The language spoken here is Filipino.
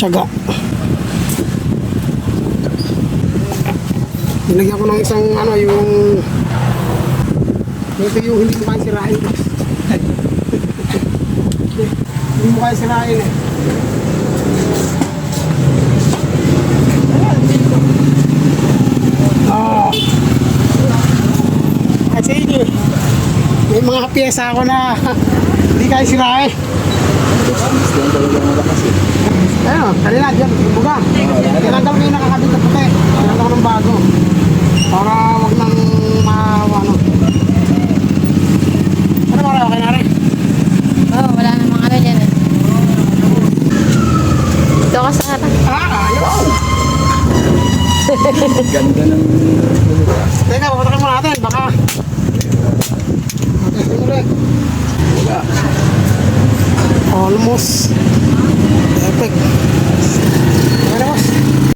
tiyaga. Nilagyan ko ng isang ano, yung ito yung hindi mo kaya sirain. Hindi mo kaya sirain eh. Kasi may mga piyesa ako na hindi kaya sirain. Ayun, kanina dyan, buga. Tinanggal ko yung nakakabit na puti. Tinanggal ko ng bago. Para wag nang ano. Ano ba okay na rin? Oo, wala namang ano dyan eh. Ito ka sa harap. Ayaw! Ganda ng... Teka, papatakin mo natin. Baka... Okay, ulit. Almost. Perfect.